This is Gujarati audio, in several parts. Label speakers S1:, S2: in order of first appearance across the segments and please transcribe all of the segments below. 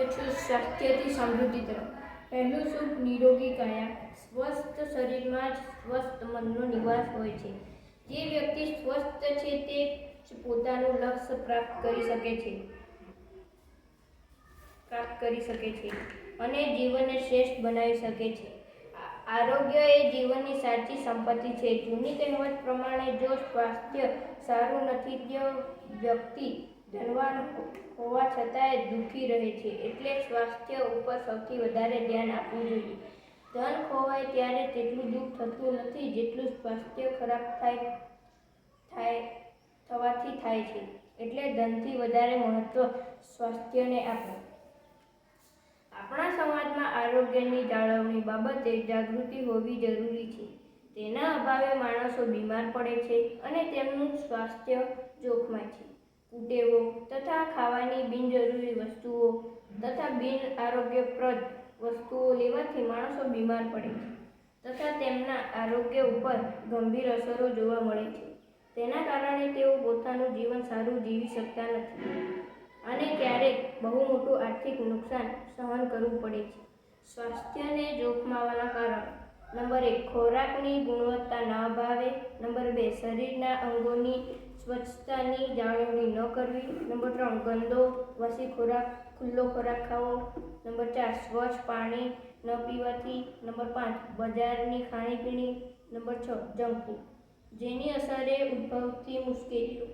S1: છું સ્વાસ્થ્યથી સમૃદ્ધિ તરફ. પહેલું સુખ નિરોગી કાયા. સ્વસ્થ શરીરમાં જ સ્વસ્થ મનનો નિવાસ હોય છે. જે વ્યક્તિ સ્વસ્થ છે તે જ પોતાનું લક્ષ્ય પ્રાપ્ત કરી શકે છે અને જીવનને શ્રેષ્ઠ બનાવી શકે છે. આરોગ્ય એ જીવનની સાચી સંપત્તિ છે. જૂની કહેવત પ્રમાણે જો સ્વાસ્થ્ય સારું નથી તો વ્યક્તિ ધનવાન હોવા છતાંય દુઃખી રહે છે. એટલે સ્વાસ્થ્ય ઉપર સૌથી વધારે ધ્યાન આપવું જોઈએ. ધન ખોવાય ત્યારે તેટલું દુઃખ થતું નથી જેટલું સ્વાસ્થ્ય ખરાબ થવાથી થાય છે. એટલે ધનથી વધારે મહત્વ સ્વાસ્થ્યને આપો. આપણા સમાજમાં આરોગ્યની જાળવણી બાબતે જાગૃતિ હોવી જરૂરી છે. તેના અભાવે માણસો બીમાર પડે છે અને તેમનું સ્વાસ્થ્ય જોખમાય છે. કુટેવો તથા ખાવાની બિનજરૂરી વસ્તુઓ તથા બિન આરોગ્યપ્રદ વસ્તુઓ લેવાથી માણસો બીમાર પડે છે તથા તેમના આરોગ્ય ઉપર ગંભીર અસરો જોવા મળે છે. તેના કારણે તેઓ પોતાનું જીવન સારું જીવી શકતા નથી અને ક્યારેક બહુ મોટું આર્થિક નુકસાન સહન કરવું પડે છે. સ્વાસ્થ્યને જોખમાવાના કારણો: નંબર 1, ખોરાકની ગુણવત્તા ન અભાવે. નંબર 2, શરીરના અંગોની સ્વચ્છતાની જાળવણી ન કરવી. નંબર 3, ગંદો વાસી ખુલ્લો ખોરાક ખાવો. નંબર 4, સ્વચ્છ પાણી ન પીવાથી. નંબર 5, બજારની ખાણીપીણી. નંબર 6, જંક ફૂડ જેની અસરે ઉદ્ભવતી મુશ્કેલીઓ.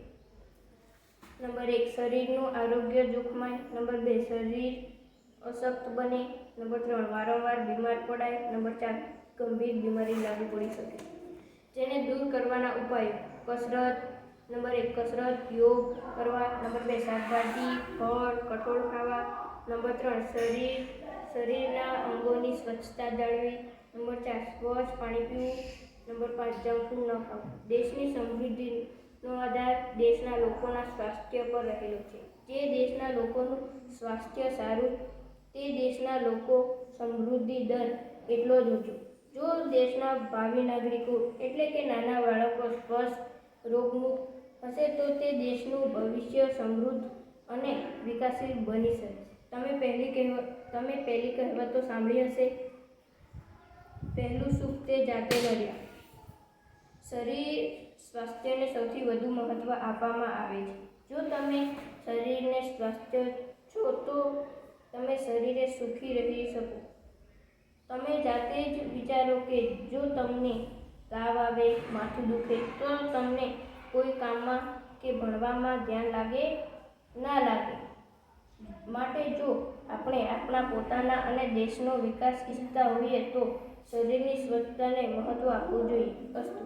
S1: નંબર 1, શરીરનું આરોગ્ય જોખમાય. નંબર 2, શરીર અશક્ત બને. નંબર 3, વારંવાર બીમાર પડાય. નંબર 4, ગંભીર બીમારી લાગુ પડી શકે. જેને દૂર કરવાના ઉપાયો: કસરત. નંબર 1, કસરત, યોગ કરવા. નંબર 2, શાકભાજી, ફળ, કઠોળ ખાવા. નંબર 3, શરીરના અંગોની સ્વચ્છતા જાળવવી. નંબર 4, સ્વચ્છ પાણી પીવું. નંબર 5, જંક ફૂડ ન ખાવું. દેશની સમૃદ્ધિનો આધાર દેશના લોકોના સ્વાસ્થ્ય પર રહેલો છે. જે દેશના લોકોનું સ્વાસ્થ્ય સારું તે દેશના લોકો સમૃદ્ધિ દર એટલો જ ઊંચો. જો દેશના ભાવિ નાગરિકો એટલે કે નાના બાળકો સ્વસ્થ, રોગમુક્ત હશે તો તે દેશનું ભવિષ્ય સમૃદ્ધ અને વિકાસશીલ બની શકે. તમે પહેલી કહેવતો સાંભળી હશે. પહેલું સુખ તે જાતે નર્યા. શરીર સ્વાસ્થ્યને સૌથી વધુ મહત્વ આપવામાં આવે છે. જો તમે શરીરને સ્વસ્થ છો તો તમે શરીરે સુખી રહી શકો. તમે જાતે જ વિચારો કે જો તમને તાવ આવે, માથું દુખે તો તમને કોઈ કામમાં કે ભણવામાં ધ્યાન લાગે ના લાગે. માટે જો આપણે આપણા પોતાના અને દેશનો વિકાસ ઈચ્છતા હોઈએ તો શરીરની સ્વચ્છતાને મહત્વ આપવું જોઈએ. અસ્તુ.